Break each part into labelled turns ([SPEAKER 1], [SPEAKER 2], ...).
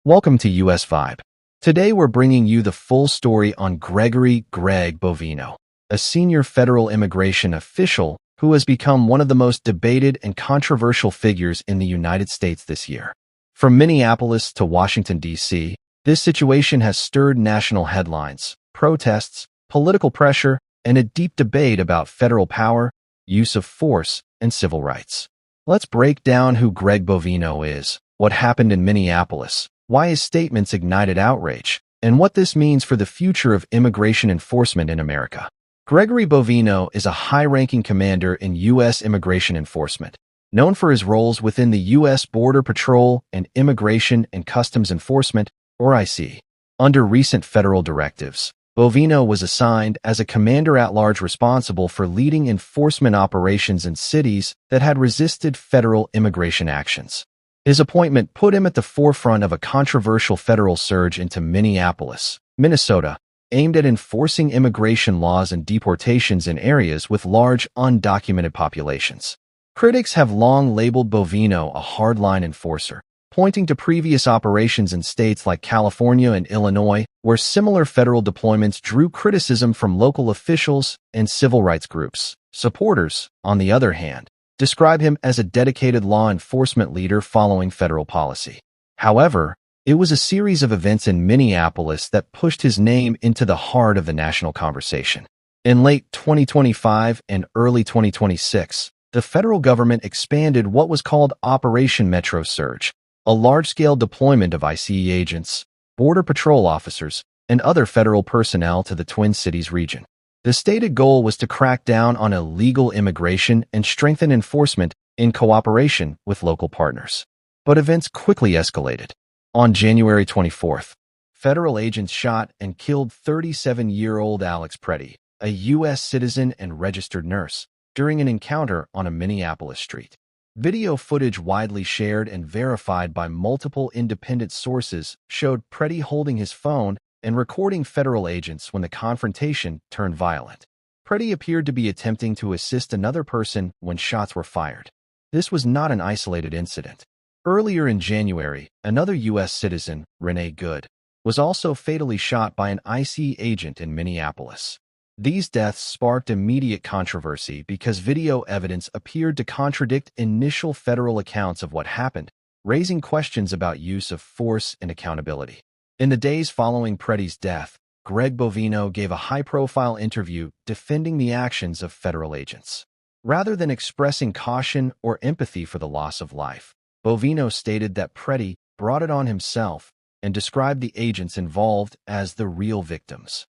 [SPEAKER 1] Welcome to USVibe. Today we're bringing you the full story on Gregory Greg Bovino, a senior federal immigration official who has become one of the most debated and controversial figures in the United States this year. From Minneapolis to Washington, D.C., this situation has stirred national headlines, protests, political pressure, and a deep debate about federal power, use of force, and civil rights. Let's break down who Greg Bovino is, what happened in Minneapolis, why his statements ignited outrage, and what this means for the future of immigration enforcement in America. Gregory Bovino is a high-ranking commander in U.S. immigration enforcement, known for his roles within the U.S. Border Patrol and Immigration and Customs Enforcement, or IC. Under recent federal directives, Bovino was assigned as a commander-at-large responsible for leading enforcement operations in cities that had resisted federal immigration actions. His appointment put him at the forefront of a controversial federal surge into Minneapolis, Minnesota, aimed at enforcing immigration laws and deportations in areas with large undocumented populations. Critics have long labeled Bovino a hardline enforcer, pointing to previous operations in states like California and Illinois, where similar federal deployments drew criticism from local officials and civil rights groups. Supporters, on the other hand, describe him as a dedicated law enforcement leader following federal policy. However, it was a series of events in Minneapolis that pushed his name into the heart of the national conversation. In late 2025 and early 2026, the federal government expanded what was called Operation Metro Surge, a large-scale deployment of ICE agents, Border Patrol officers, and other federal personnel to the Twin Cities region. The stated goal was to crack down on illegal immigration and strengthen enforcement in cooperation with local partners. But events quickly escalated. On January 24th, federal agents shot and killed 37-year-old Alex Preddy, a U.S. citizen and registered nurse, during an encounter on a Minneapolis street. Video footage widely shared and verified by multiple independent sources showed Preddy holding his phone and recording federal agents when the confrontation turned violent. Preddy appeared to be attempting to assist another person when shots were fired. This was not an isolated incident. Earlier in January, another U.S. citizen, Renee Good, was also fatally shot by an ICE agent in Minneapolis. These deaths sparked immediate controversy because video evidence appeared to contradict initial federal accounts of what happened, raising questions about use of force and accountability. In the days following Preddy's death, Greg Bovino gave a high-profile interview defending the actions of federal agents. Rather than expressing caution or empathy for the loss of life, Bovino stated that Preddy brought it on himself and described the agents involved as the real victims.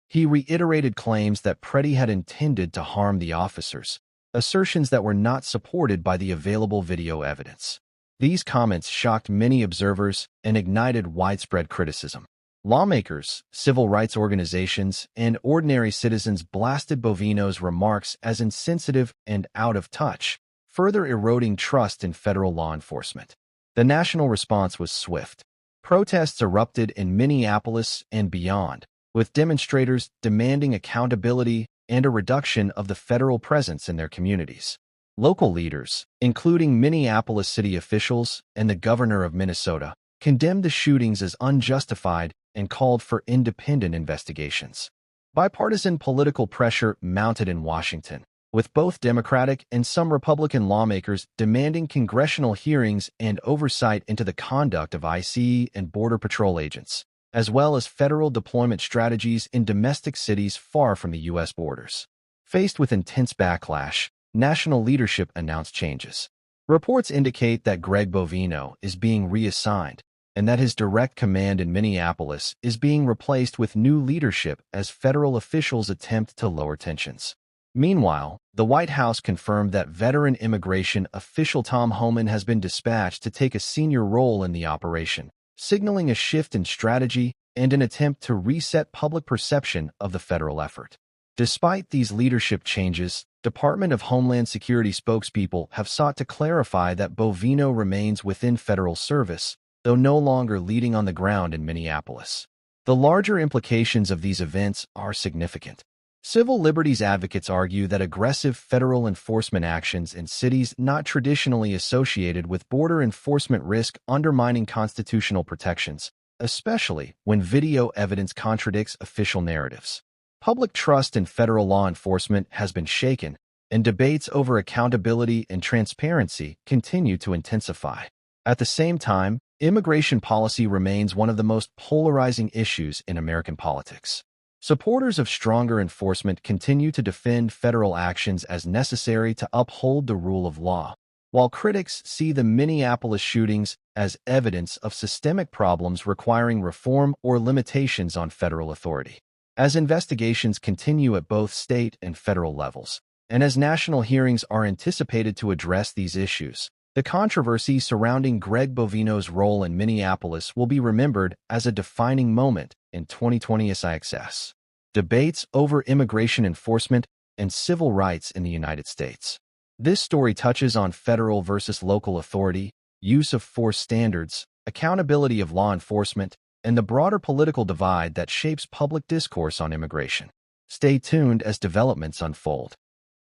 [SPEAKER 1] He reiterated claims that Preddy had intended to harm the officers, assertions that were not supported by the available video evidence. These comments shocked many observers and ignited widespread criticism. Lawmakers, civil rights organizations, and ordinary citizens blasted Bovino's remarks as insensitive and out of touch, further eroding trust in federal law enforcement. The national response was swift. Protests erupted in Minneapolis and beyond, with demonstrators demanding accountability and a reduction of the federal presence in their communities. Local leaders, including Minneapolis city officials and the governor of Minnesota, condemned the shootings as unjustified and called for independent investigations. Bipartisan political pressure mounted in Washington, with both Democratic and some Republican lawmakers demanding congressional hearings and oversight into the conduct of ICE and Border Patrol agents, as well as federal deployment strategies in domestic cities far from the U.S. borders. Faced with intense backlash, national leadership announced changes. Reports indicate that Greg Bovino is being reassigned and that his direct command in Minneapolis is being replaced with new leadership as federal officials attempt to lower tensions. Meanwhile, the White House confirmed that veteran immigration official Tom Homan has been dispatched to take a senior role in the operation, signaling a shift in strategy and an attempt to reset public perception of the federal effort. Despite these leadership changes, Department of Homeland Security spokespeople have sought to clarify that Bovino remains within federal service, though no longer leading on the ground in Minneapolis. The larger implications of these events are significant. Civil liberties advocates argue that aggressive federal enforcement actions in cities not traditionally associated with border enforcement risk undermining constitutional protections, especially when video evidence contradicts official narratives. Public trust in federal law enforcement has been shaken, and debates over accountability and transparency continue to intensify. At the same time, immigration policy remains one of the most polarizing issues in American politics. Supporters of stronger enforcement continue to defend federal actions as necessary to uphold the rule of law, while critics see the Minneapolis shootings as evidence of systemic problems requiring reform or limitations on federal authority. As investigations continue at both state and federal levels, and as national hearings are anticipated to address these issues, the controversy surrounding Greg Bovino's role in Minneapolis will be remembered as a defining moment in 2020 SIXS. Debates over immigration enforcement and civil rights in the United States. This story touches on federal versus local authority, use of force standards, accountability of law enforcement, and the broader political divide that shapes public discourse on immigration. Stay tuned as developments unfold.